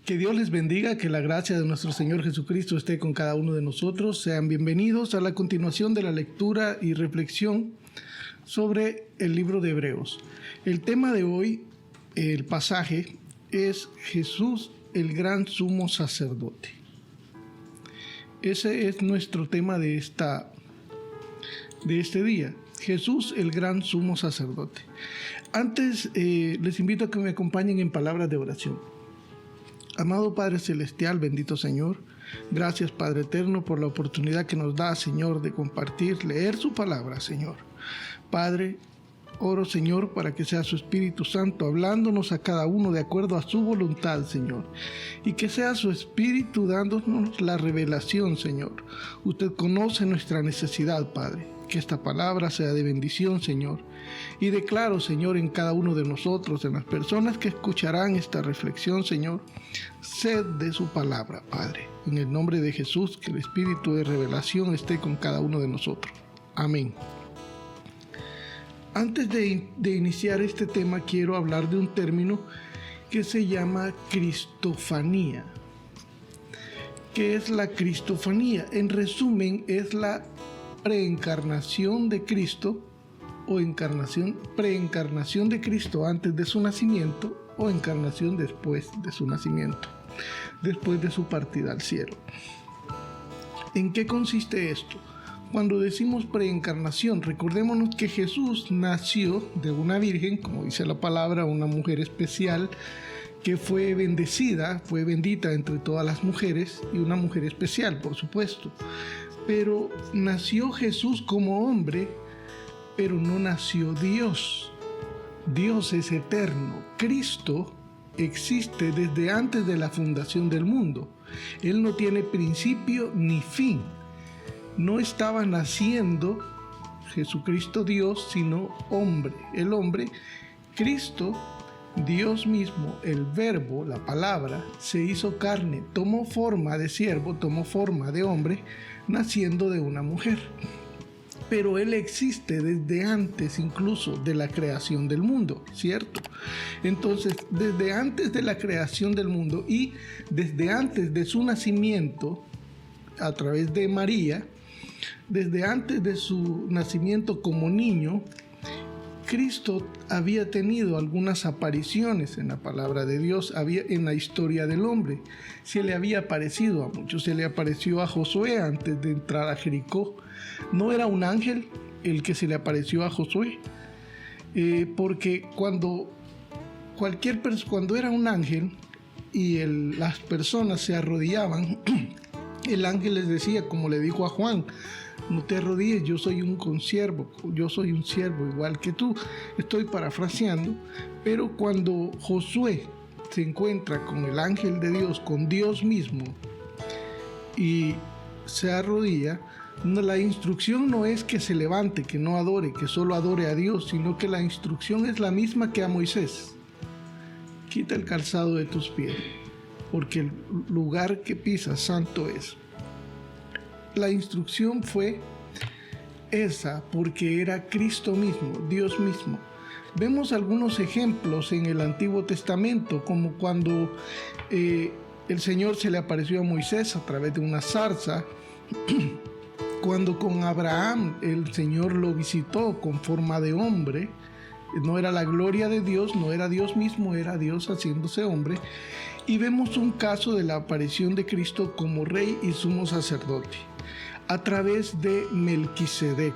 Que Dios les bendiga, que la gracia de nuestro Señor Jesucristo esté con cada uno de nosotros. Sean bienvenidos a la continuación de la lectura y reflexión sobre el libro de Hebreos. El tema de hoy, el pasaje, es Jesús, el gran sumo sacerdote. Ese es nuestro tema de este día. Jesús, el gran sumo sacerdote. Antes, les invito a que me acompañen en palabras de oración. Amado Padre Celestial, bendito Señor, gracias Padre Eterno por la oportunidad que nos da, Señor, de compartir, leer su palabra, Señor. Padre, oro, Señor, para que sea su Espíritu Santo hablándonos a cada uno de acuerdo a su voluntad, Señor. Y que sea su Espíritu dándonos la revelación, Señor. Usted conoce nuestra necesidad, Padre. Que esta palabra sea de bendición, Señor. Y declaro, Señor, en cada uno de nosotros, en las personas que escucharán esta reflexión, Señor, sed de su palabra, Padre. En el nombre de Jesús, que el Espíritu de revelación esté con cada uno de nosotros. Amén. Antes de iniciar este tema, quiero hablar de un término que se llama cristofanía. ¿Qué es la cristofanía? En resumen, es la preencarnación de Cristo o preencarnación de Cristo antes de su nacimiento o encarnación después de su nacimiento, después de su partida al cielo. ¿En qué consiste esto? Cuando decimos preencarnación, recordémonos que Jesús nació de una virgen, como dice la palabra, una mujer especial que fue bendecida, fue bendita entre todas las mujeres y una mujer especial, por supuesto. Pero nació Jesús como hombre, pero no nació Dios. Dios es eterno. Cristo existe desde antes de la fundación del mundo. Él no tiene principio ni fin. No estaba naciendo Jesucristo Dios, sino hombre. El hombre, Cristo, Dios mismo, el verbo, la palabra, se hizo carne, tomó forma de siervo, tomó forma de hombre, naciendo de una mujer. Pero Él existe desde antes incluso de la creación del mundo, ¿cierto? Entonces, desde antes de la creación del mundo y desde antes de su nacimiento, a través de María, desde antes de su nacimiento como niño, Cristo había tenido algunas apariciones en la palabra de Dios, en la historia del hombre. Se le había aparecido a muchos, se le apareció a Josué antes de entrar a Jericó. No era un ángel el que se le apareció a Josué, porque cuando era un ángel y las personas se arrodillaban, el ángel les decía, como le dijo a Juan, no te arrodilles, yo soy un consiervo, yo soy un siervo igual que tú. Estoy parafraseando, pero cuando Josué se encuentra con el ángel de Dios, con Dios mismo, y se arrodilla, la instrucción no es que se levante, que no adore, que solo adore a Dios, sino que la instrucción es la misma que a Moisés. Quita el calzado de tus pies, porque el lugar que pisas santo es. La instrucción fue esa porque era Cristo mismo, Dios mismo. Vemos algunos ejemplos en el Antiguo Testamento, como cuando el Señor se le apareció a Moisés a través de una zarza, cuando con Abraham el Señor lo visitó con forma de hombre. No era la gloria de Dios, no era Dios mismo, era Dios haciéndose hombre. Y vemos un caso de la aparición de Cristo como rey y sumo sacerdote a través de Melquisedec.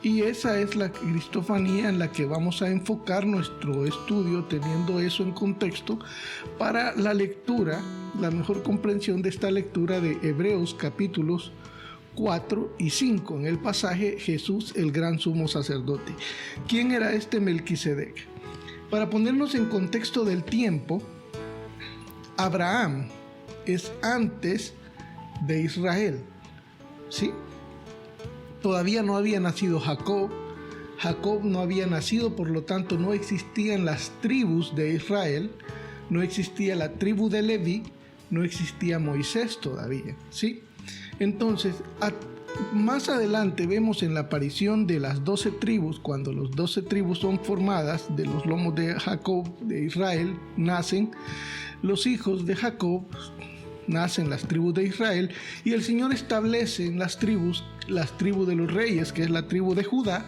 Y esa es la cristofanía en la que vamos a enfocar nuestro estudio, teniendo eso en contexto para la lectura, la mejor comprensión de esta lectura de Hebreos capítulos 4 y 5, en el pasaje Jesús, el gran sumo sacerdote. ¿Quién era este Melquisedec? Para ponernos en contexto del tiempo, Abraham es antes de Israel, ¿sí? Todavía no había nacido Jacob. Jacob no había nacido, por lo tanto no existían las tribus de Israel, no existía la tribu de Leví, no existía Moisés todavía, ¿sí? Entonces, más adelante vemos en la aparición de las 12 tribus, cuando las 12 tribus son formadas de los lomos de Jacob, de Israel, nacen, los hijos de Jacob nacen las tribus de Israel, y el Señor establece en las tribus de los reyes, que es la tribu de Judá,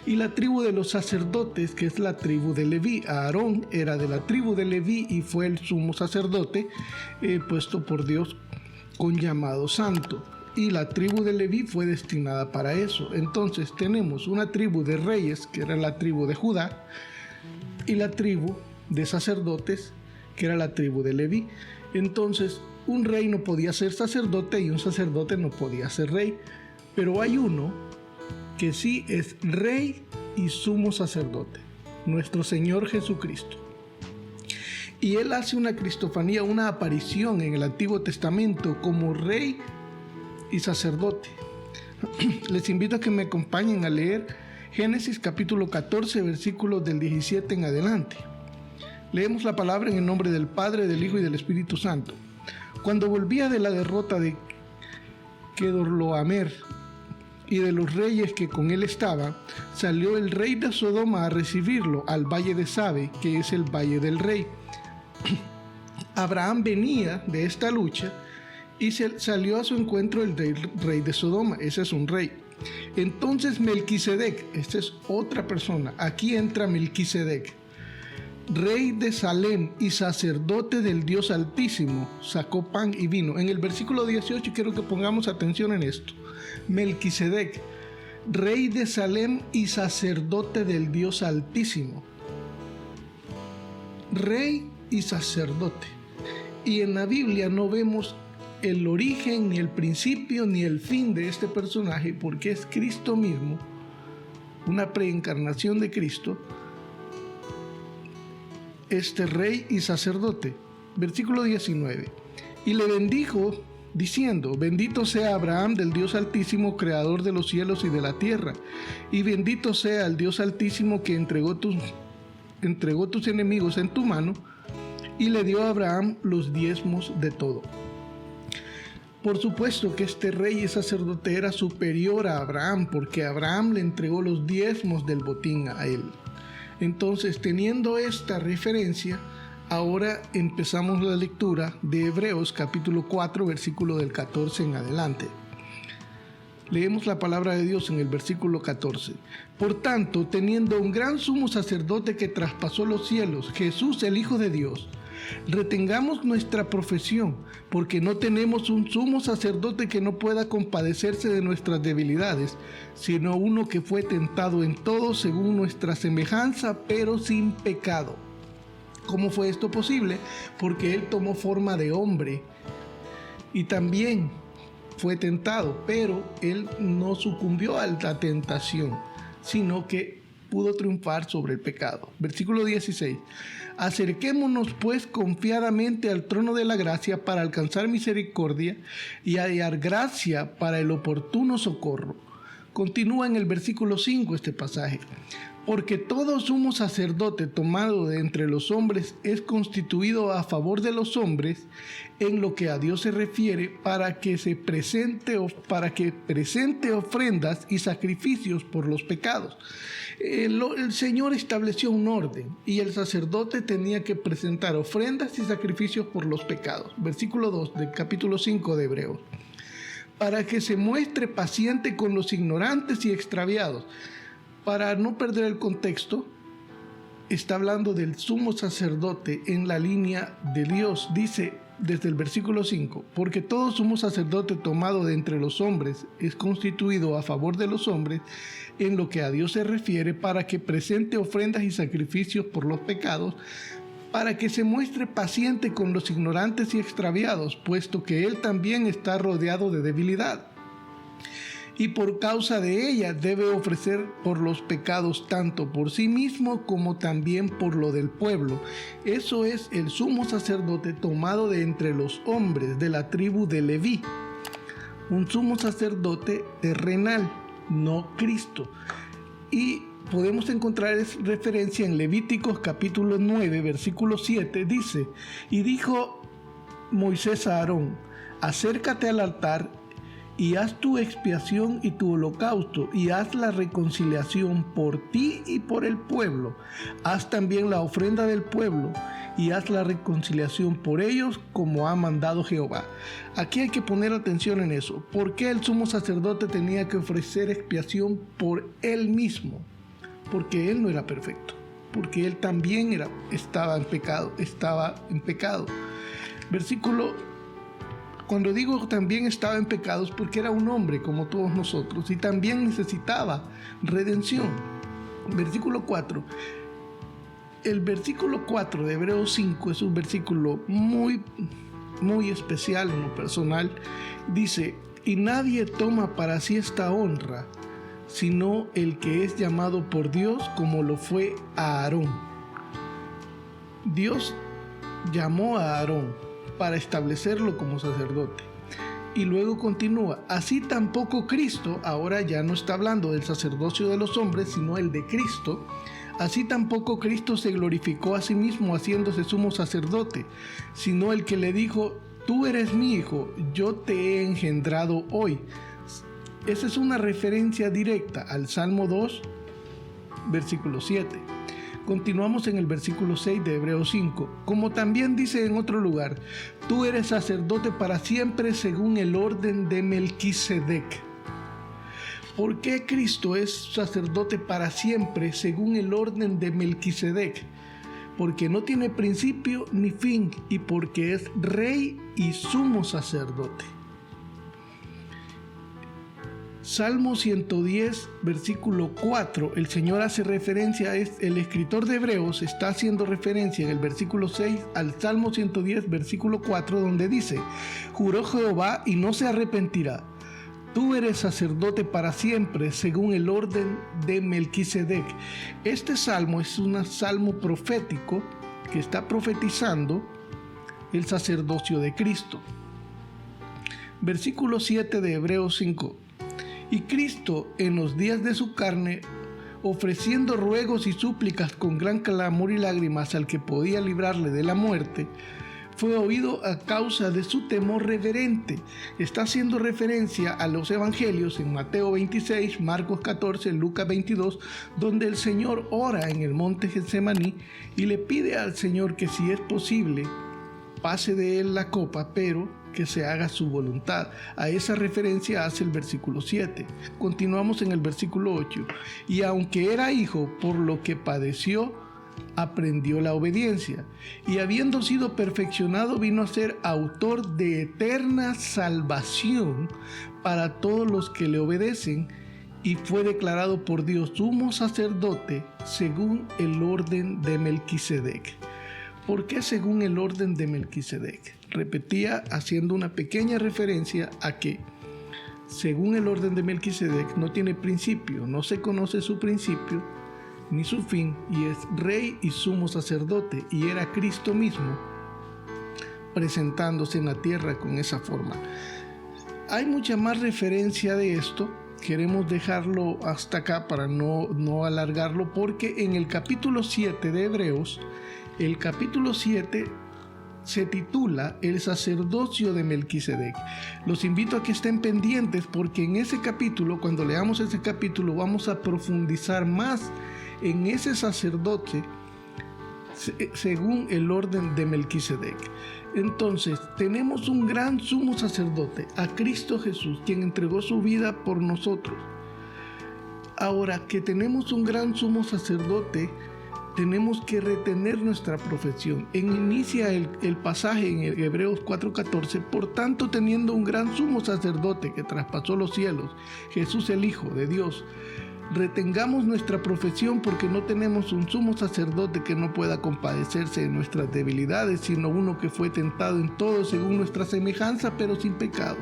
y la tribu de los sacerdotes, que es la tribu de Leví. Aarón era de la tribu de Leví y fue el sumo sacerdote puesto por Dios con llamado santo. Y la tribu de Leví fue destinada para eso. Entonces tenemos una tribu de reyes, que era la tribu de Judá, y la tribu de sacerdotes, que era la tribu de Leví. Entonces, un rey no podía ser sacerdote y un sacerdote no podía ser rey. Pero hay uno que sí es rey y sumo sacerdote, nuestro Señor Jesucristo. Y Él hace una cristofanía, una aparición en el Antiguo Testamento como rey y sacerdote. Les invito a que me acompañen a leer Génesis capítulo 14, versículos del 17 en adelante. Leemos la palabra en el nombre del Padre, del Hijo y del Espíritu Santo. Cuando volvía de la derrota de Kedorlaomer y de los reyes que con él estaban, salió el rey de Sodoma a recibirlo al valle de Sabe, que es el valle del rey. Abraham venía de esta lucha y salió a su encuentro el rey de Sodoma. Ese es un rey. Entonces Melquisedec, esta es otra persona, aquí entra Melquisedec, rey de Salem y sacerdote del Dios Altísimo, sacó pan y vino. En el versículo 18 quiero que pongamos atención en esto. Melquisedec, rey de Salem y sacerdote del Dios Altísimo. Rey y sacerdote. Y en la Biblia no vemos el origen, ni el principio, ni el fin de este personaje, porque es Cristo mismo, una preencarnación de Cristo, este rey y sacerdote. Versículo 19. Y le bendijo diciendo: bendito sea Abraham del Dios Altísimo, creador de los cielos y de la tierra, y bendito sea el Dios Altísimo que entregó tus enemigos en tu mano. Y le dio a Abraham los diezmos de todo. Por supuesto que este rey y sacerdote era superior a Abraham, porque Abraham le entregó los diezmos del botín a él. Entonces, teniendo esta referencia, ahora empezamos la lectura de Hebreos capítulo 4, versículo del 14 en adelante. Leemos la palabra de Dios en el versículo 14. Por tanto, teniendo un gran sumo sacerdote que traspasó los cielos, Jesús el Hijo de Dios, retengamos nuestra profesión, porque no tenemos un sumo sacerdote que no pueda compadecerse de nuestras debilidades, sino uno que fue tentado en todo según nuestra semejanza, pero sin pecado. ¿Cómo fue esto posible? Porque Él tomó forma de hombre y también fue tentado, pero Él no sucumbió a la tentación, sino que pudo triunfar sobre el pecado. Versículo 16. Acerquémonos pues confiadamente al trono de la gracia para alcanzar misericordia y hallar gracia para el oportuno socorro. Continúa en el versículo 5 este pasaje. Porque todo sumo sacerdote tomado de entre los hombres es constituido a favor de los hombres en lo que a Dios se refiere, para que presente ofrendas y sacrificios por los pecados. El Señor estableció un orden y el sacerdote tenía que presentar ofrendas y sacrificios por los pecados. Versículo 2 del capítulo 5 de Hebreos. Para que se muestre paciente con los ignorantes y extraviados. Para no perder el contexto, está hablando del sumo sacerdote en la línea de Dios. Dice desde el versículo 5, porque todo sumo sacerdote tomado de entre los hombres es constituido a favor de los hombres en lo que a Dios se refiere, para que presente ofrendas y sacrificios por los pecados, para que se muestre paciente con los ignorantes y extraviados, puesto que Él también está rodeado de debilidad. Y por causa de ella debe ofrecer por los pecados tanto por sí mismo como también por lo del pueblo. Eso es el sumo sacerdote tomado de entre los hombres de la tribu de Leví. Un sumo sacerdote terrenal, no Cristo. Y podemos encontrar referencia en Levíticos capítulo 9, versículo 7, dice: y dijo Moisés a Aarón: acércate al altar y haz tu expiación y tu holocausto, y haz la reconciliación por ti y por el pueblo. Haz también la ofrenda del pueblo, y haz la reconciliación por ellos como ha mandado Jehová. Aquí hay que poner atención en eso. ¿Por qué el sumo sacerdote tenía que ofrecer expiación por él mismo? Porque él no era perfecto, porque él también estaba en pecado. Cuando digo también estaba en pecados, porque era un hombre como todos nosotros y también necesitaba redención. Versículo 4. El versículo 4 de Hebreos 5 es un versículo muy, muy especial en lo personal. Dice: y nadie toma para sí esta honra, sino el que es llamado por Dios, como lo fue Aarón. Dios llamó a Aarón para establecerlo como sacerdote. Y luego continúa: así tampoco Cristo, ahora ya no está hablando del sacerdocio de los hombres, sino el de Cristo. Así tampoco Cristo se glorificó a sí mismo haciéndose sumo sacerdote, sino el que le dijo: tú eres mi hijo, yo te he engendrado hoy. Esa es una referencia directa al Salmo 2, versículo 7. Continuamos en el versículo 6 de Hebreos 5. Como también dice en otro lugar: tú eres sacerdote para siempre según el orden de Melquisedec. ¿Por qué Cristo es sacerdote para siempre según el orden de Melquisedec? Porque no tiene principio ni fin, y porque es rey y sumo sacerdote. Salmo 110, versículo 4, el Señor hace referencia, el escritor de Hebreos está haciendo referencia en el versículo 6 al Salmo 110, versículo 4, donde dice: juró Jehová y no se arrepentirá. Tú eres sacerdote para siempre, según el orden de Melquisedec. Este salmo es un salmo profético que está profetizando el sacerdocio de Cristo. Versículo 7 de Hebreos 5. Y Cristo, en los días de su carne, ofreciendo ruegos y súplicas con gran clamor y lágrimas al que podía librarle de la muerte, fue oído a causa de su temor reverente. Está haciendo referencia a los evangelios en Mateo 26, Marcos 14, Lucas 22, donde el Señor ora en el monte Getsemaní y le pide al Señor que, si es posible, pase de él la copa, pero que se haga su voluntad. A esa referencia hace el versículo 7. Continuamos en el versículo 8. Y aunque era hijo, por lo que padeció, aprendió la obediencia. Y habiendo sido perfeccionado, vino a ser autor de eterna salvación para todos los que le obedecen. Y fue declarado por Dios sumo sacerdote según el orden de Melquisedec. ¿Por qué según el orden de Melquisedec? Repetía haciendo una pequeña referencia a que según el orden de Melquisedec no tiene principio, no se conoce su principio ni su fin, y es rey y sumo sacerdote, y era Cristo mismo presentándose en la tierra con esa forma. Hay mucha más referencia de esto. Queremos dejarlo hasta acá para no alargarlo, porque en el capítulo 7 de Hebreos, el capítulo 7 se titula El sacerdocio de Melquisedec. Los invito a que estén pendientes, porque en ese capítulo, cuando leamos ese capítulo, vamos a profundizar más en ese sacerdote según el orden de Melquisedec. Entonces, tenemos un gran sumo sacerdote, a Cristo Jesús, quien entregó su vida por nosotros. Ahora que tenemos un gran sumo sacerdote, tenemos que retener nuestra profesión. Inicia el pasaje en Hebreos 4:14. Por tanto, teniendo un gran sumo sacerdote que traspasó los cielos, Jesús el Hijo de Dios, retengamos nuestra profesión, porque no tenemos un sumo sacerdote que no pueda compadecerse de nuestras debilidades, sino uno que fue tentado en todo según nuestra semejanza, pero sin pecado.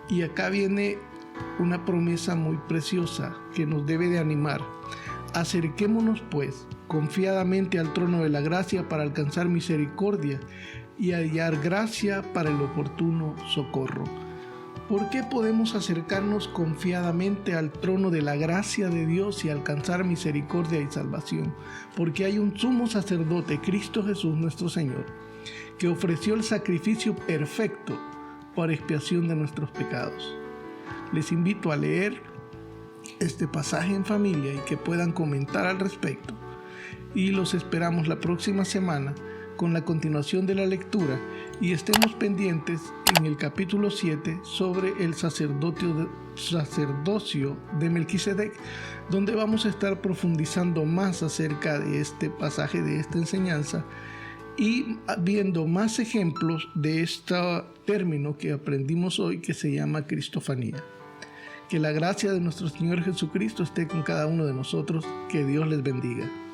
Y acá viene una promesa muy preciosa que nos debe de animar. Acerquémonos pues confiadamente al trono de la gracia para alcanzar misericordia y hallar gracia para el oportuno socorro. ¿Por qué podemos acercarnos confiadamente al trono de la gracia de Dios y alcanzar misericordia y salvación? Porque hay un sumo sacerdote, Cristo Jesús nuestro Señor, que ofreció el sacrificio perfecto para expiación de nuestros pecados. Les invito a leer este pasaje en familia y que puedan comentar al respecto. Y los esperamos la próxima semana con la continuación de la lectura y estemos pendientes en el capítulo 7 sobre el sacerdocio de Melquisedec, donde vamos a estar profundizando más acerca de este pasaje, de esta enseñanza, y viendo más ejemplos de este término que aprendimos hoy, que se llama cristofanía. Que la gracia de nuestro Señor Jesucristo esté con cada uno de nosotros. Que Dios les bendiga.